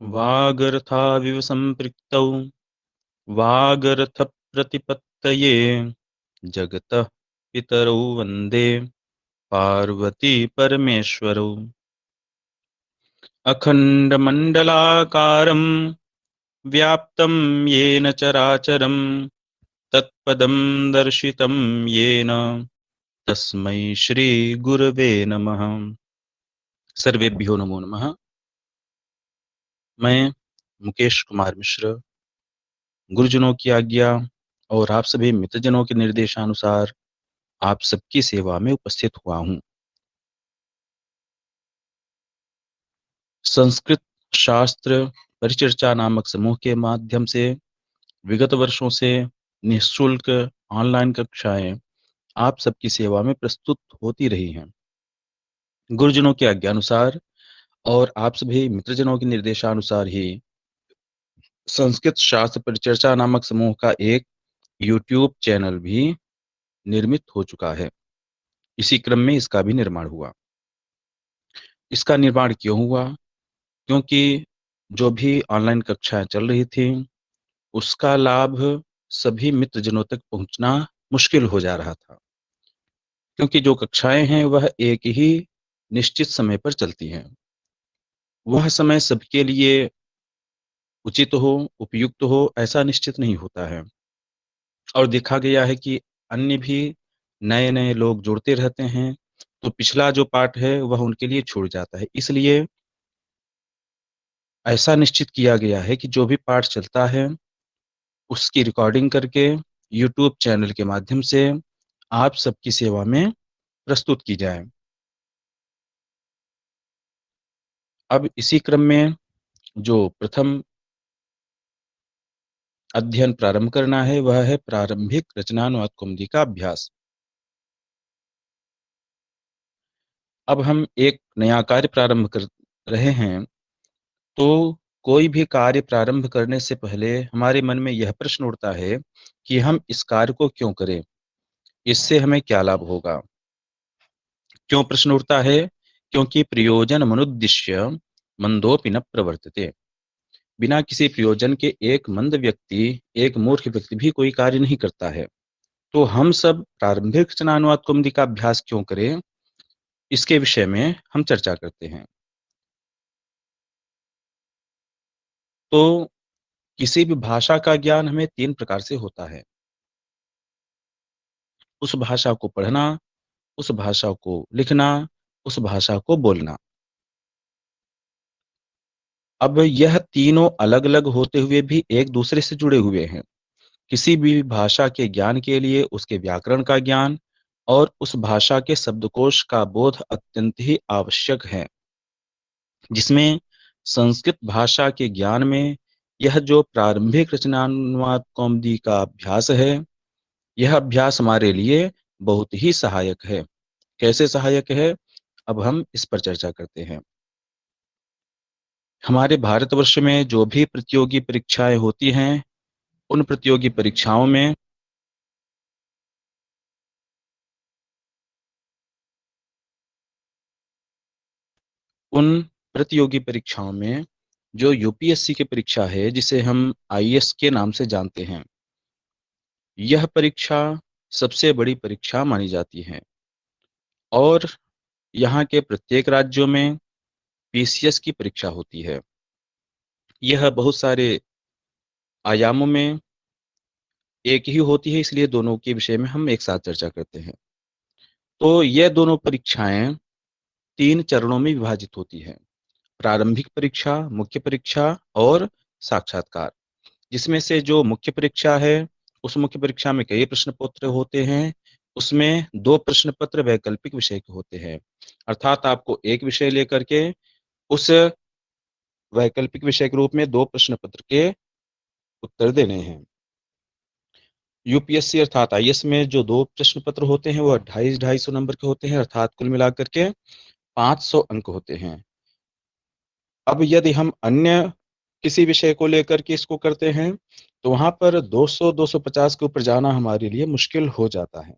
वागर्थाविव सम्पृक्तौ वागर्थप्रतिपत्तये जगतः पितरौ वन्दे पार्वती परमेश्वरौ। अखण्डमण्डलाकारं व्याप्तं येन चराचरं तत्पदं दर्शितं येन तस्मै श्रीगुरवे नमः। सर्वेभ्यो नमो नमः। मैं मुकेश कुमार मिश्र गुरुजनों की आज्ञा और आप सभी मित्रजनों के निर्देशानुसार आप सबकी सेवा में उपस्थित हुआ हूँ। संस्कृत शास्त्र परिचर्चा नामक समूह के माध्यम से विगत वर्षों से निःशुल्क ऑनलाइन कक्षाएं आप सबकी सेवा में प्रस्तुत होती रही हैं। गुरुजनों की आज्ञानुसार और आप सभी मित्रजनों के निर्देशानुसार ही संस्कृत शास्त्र परिचर्चा नामक समूह का एक यूट्यूब चैनल भी निर्मित हो चुका है। इसी क्रम में इसका भी निर्माण हुआ। इसका निर्माण क्यों हुआ? क्योंकि जो भी ऑनलाइन कक्षाएं चल रही थी उसका लाभ सभी मित्रजनों तक पहुंचना मुश्किल हो जा रहा था, क्योंकि जो कक्षाएं हैं वह एक ही निश्चित समय पर चलती हैं। वह समय सबके लिए उचित हो, उपयुक्त हो, ऐसा निश्चित नहीं होता है। और देखा गया है कि अन्य भी नए-नए लोग जुड़ते रहते हैं, तो पिछला जो पाठ है वह उनके लिए छूट जाता है। इसलिए ऐसा निश्चित किया गया है कि जो भी पाठ चलता है उसकी रिकॉर्डिंग करके यूट्यूब चैनल के माध्यम से आप सबकी सेवा में प्रस्तुत की जाए। अब इसी क्रम में जो प्रथम अध्ययन प्रारंभ करना है वह है प्रारंभिक रचनानुवाद कौमुदी का अभ्यास। अब हम एक नया कार्य प्रारंभ कर रहे हैं, तो कोई भी कार्य प्रारंभ करने से पहले हमारे मन में यह प्रश्न उठता है कि हम इस कार्य को क्यों करें? इससे हमें क्या लाभ होगा? क्यों प्रश्न उठता है? क्योंकि प्रयोजन मनुद्दिश्य मंदोपि न प्रवर्तते। बिना किसी प्रयोजन के एक मंद व्यक्ति, एक मूर्ख व्यक्ति भी कोई कार्य नहीं करता है। तो हम सब प्रारंभिक रचनानुवाद कौमुदी का अभ्यास क्यों करें? इसके विषय में हम चर्चा करते हैं। तो किसी भी भाषा का ज्ञान हमें 3 प्रकार से होता है। उस भाषा को पढ़ना, उस भाषा को लिखना, उस भाषा को बोलना। अब यह तीनों अलग-अलग होते हुए भी एक दूसरे से जुड़े हुए हैं। किसी भी भाषा के ज्ञान के लिए उसके व्याकरण का ज्ञान और उस भाषा के शब्दकोश का बोध अत्यंत ही आवश्यक है, जिसमें संस्कृत भाषा के ज्ञान में यह जो प्रारंभिक रचनानुवाद कौमुदी का अभ्यास है, यह अभ्यास हमारे लिए बहुत ही सहायक है। कैसे सहायक है? अब हम इस पर चर्चा करते हैं। हमारे भारतवर्ष में जो भी प्रतियोगी परीक्षाएं होती हैं, उन प्रतियोगी परीक्षाओं में उन प्रतियोगी परीक्षाओं में जो यूपीएससी की परीक्षा है, जिसे हम आईएएस के नाम से जानते हैं, यह परीक्षा सबसे बड़ी परीक्षा मानी जाती है और यहाँ के प्रत्येक राज्यों में पीसीएस की परीक्षा होती है। यह बहुत सारे आयामों में एक ही होती है, इसलिए दोनों के विषय में हम एक साथ चर्चा करते हैं। तो यह दोनों परीक्षाएं 3 चरणों में विभाजित होती है। प्रारंभिक परीक्षा, मुख्य परीक्षा और साक्षात्कार। जिसमें से जो मुख्य परीक्षा है, उस मुख्य परीक्षा में कई प्रश्न पत्र होते हैं। उसमें 2 प्रश्न पत्र वैकल्पिक विषय के होते हैं। अर्थात आपको एक विषय लेकर के उस वैकल्पिक विषय के रूप में 2 प्रश्न पत्र के उत्तर देने हैं। यूपीएससी अर्थात आईएएस में जो 2 प्रश्न पत्र होते हैं, वो 250-250 नंबर के होते हैं, अर्थात कुल मिलाकर के 500 अंक होते हैं। अब यदि हम अन्य किसी विषय को लेकर के इसको करते हैं, तो वहाँ पर 200-250 के ऊपर जाना हमारे लिए मुश्किल हो जाता है।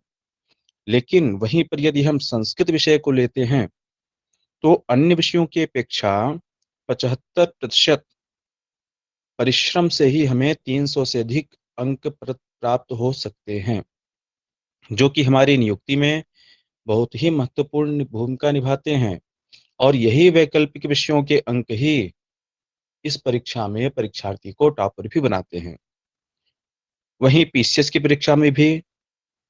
लेकिन वहीं पर यदि हम संस्कृत विषय को लेते हैं, तो अन्य विषयों की अपेक्षा 75% परिश्रम से ही हमें 300 से अधिक अंक प्राप्त हो सकते हैं, जो कि हमारी नियुक्ति में बहुत ही महत्वपूर्ण भूमिका निभाते हैं। और यही वैकल्पिक विषयों के अंक ही इस परीक्षा में परीक्षार्थी को टॉपर भी बनाते हैं। वहीं पीसीएस की परीक्षा में भी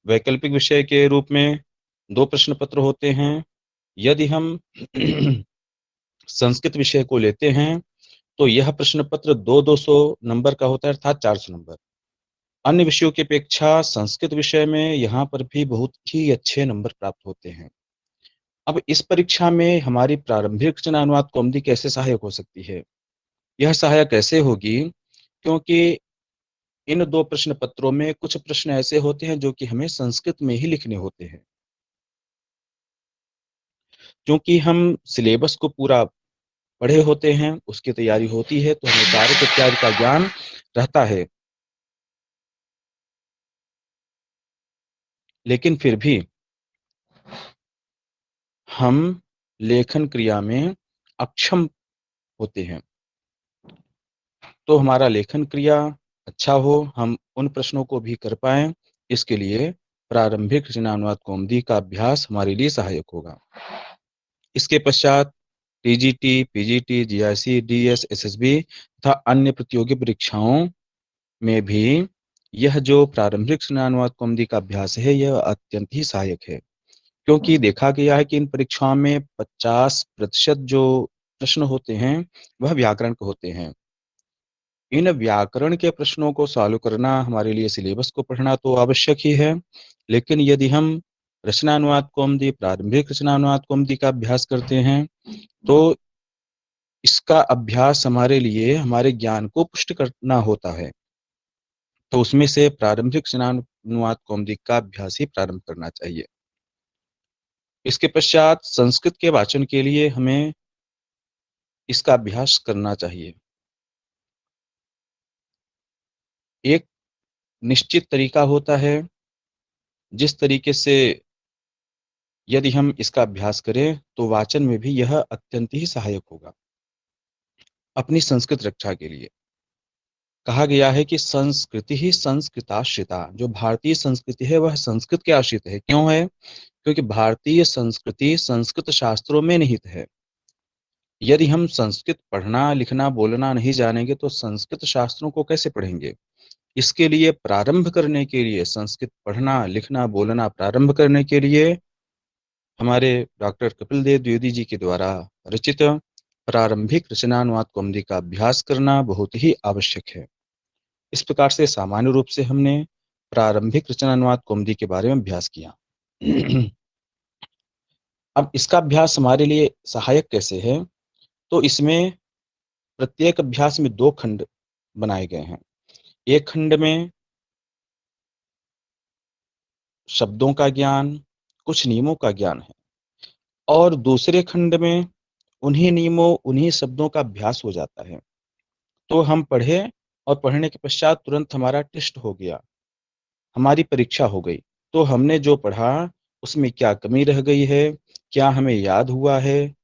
वैकल्पिक विषय के रूप में 2 प्रश्न पत्र होते हैं। यदि हम संस्कृत विषय को लेते हैं, तो यह प्रश्न पत्र 2-200 नंबर का होता है, अर्थात 400 नंबर। अन्य विषयों की अपेक्षा संस्कृत विषय में यहाँ पर भी बहुत ही अच्छे नंबर प्राप्त होते हैं। अब इस परीक्षा में हमारी प्रारंभिक रचना अनुवाद कौमुदी कैसे सहायक हो सकती है? यह सहायक ऐसे होगी क्योंकि इन 2 प्रश्न पत्रों में कुछ प्रश्न ऐसे होते हैं जो कि हमें संस्कृत में ही लिखने होते हैं। क्योंकि हम सिलेबस को पूरा पढ़े होते हैं, उसकी तैयारी होती है, तो हमें कारक इत्यादि का ज्ञान रहता है। लेकिन फिर भी हम लेखन क्रिया में अक्षम होते हैं। तो हमारा लेखन क्रिया अच्छा हो, हम उन प्रश्नों को भी कर पाएँ, इसके लिए प्रारंभिक रचना अनुवाद कौमुदी का अभ्यास हमारे लिए सहायक होगा। इसके पश्चात TGT, PGT, GIC, DS, SSB तथा अन्य प्रतियोगी परीक्षाओं में भी यह जो प्रारंभिक रचना अनुवाद कौमुदी का अभ्यास है, यह अत्यंत ही सहायक है। क्योंकि देखा गया है कि इन परीक्षाओं में 50% जो प्रश्न होते हैं, वह व्याकरण के होते हैं। इन व्याकरण के प्रश्नों को सॉल्व करना हमारे लिए सिलेबस को पढ़ना तो आवश्यक ही है, लेकिन यदि हम रचना अनुवाद कौमुदी, प्रारंभिक रचना अनुवाद कौमुदी का अभ्यास करते हैं, तो इसका अभ्यास हमारे लिए हमारे ज्ञान को पुष्ट करना होता है। तो उसमें से प्रारंभिक रचना अनुवाद कौमुदी का अभ्यास ही प्रारंभ करना चाहिए। इसके पश्चात संस्कृत के वाचन के लिए हमें इसका अभ्यास करना चाहिए। एक निश्चित तरीका होता है, जिस तरीके से यदि हम इसका अभ्यास करें, तो वाचन में भी यह अत्यंत ही सहायक होगा। अपनी संस्कृत रक्षा के लिए कहा गया है कि संस्कृति ही संस्कृताश्रिता, जो भारतीय संस्कृति है वह संस्कृत के आश्रित है। क्यों है? क्योंकि भारतीय संस्कृति संस्कृत शास्त्रों में निहित है। यदि हम संस्कृत पढ़ना, लिखना, बोलना नहीं जानेंगे, तो संस्कृत शास्त्रों को कैसे पढ़ेंगे? इसके लिए प्रारंभ करने के लिए, संस्कृत पढ़ना, लिखना, बोलना प्रारंभ करने के लिए हमारे डॉक्टर कपिल देव द्विवेदी जी के द्वारा रचित प्रारंभिक रचनानुवाद कौमुदी का अभ्यास करना बहुत ही आवश्यक है। इस प्रकार से सामान्य रूप से हमने प्रारंभिक रचनानुवाद कौमुदी के बारे में अभ्यास किया। अब इसका अभ्यास हमारे लिए सहायक कैसे है? तो इसमें प्रत्येक अभ्यास में 2 खंड बनाए गए हैं। एक खंड में शब्दों का ज्ञान, कुछ नियमों का ज्ञान है, और दूसरे खंड में उन्हीं नियमों, उन्हीं शब्दों का अभ्यास हो जाता है। तो हम पढ़े और पढ़ने के पश्चात तुरंत हमारा टेस्ट हो गया, हमारी परीक्षा हो गई। तो हमने जो पढ़ा, उसमें क्या कमी रह गई है, क्या हमें याद हुआ है,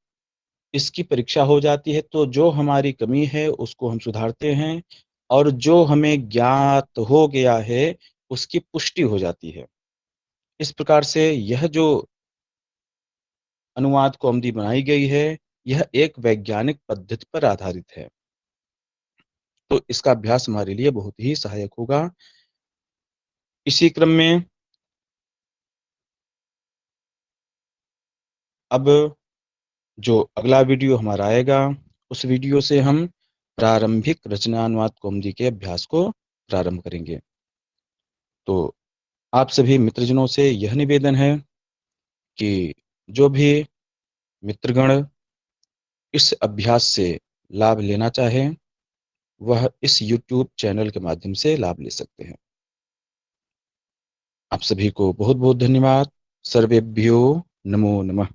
इसकी परीक्षा हो जाती है। तो जो हमारी कमी है, उसको हम सुधारते हैं, और जो हमें ज्ञात हो गया है, उसकी पुष्टि हो जाती है। इस प्रकार से यह जो अनुवाद कौमुदी बनाई गई है, यह एक वैज्ञानिक पद्धति पर आधारित है। तो इसका अभ्यास हमारे लिए बहुत ही सहायक होगा। इसी क्रम में अब जो अगला वीडियो हमारा आएगा, उस वीडियो से हम प्रारंभिक रचना अनुवाद कौमुदी के अभ्यास को प्रारंभ करेंगे। तो आप सभी मित्रजनों से यह निवेदन है कि जो भी मित्रगण इस अभ्यास से लाभ लेना चाहें, वह इस YouTube चैनल के माध्यम से लाभ ले सकते हैं। आप सभी को बहुत-बहुत धन्यवाद। सर्वेभ्यो नमो नमः।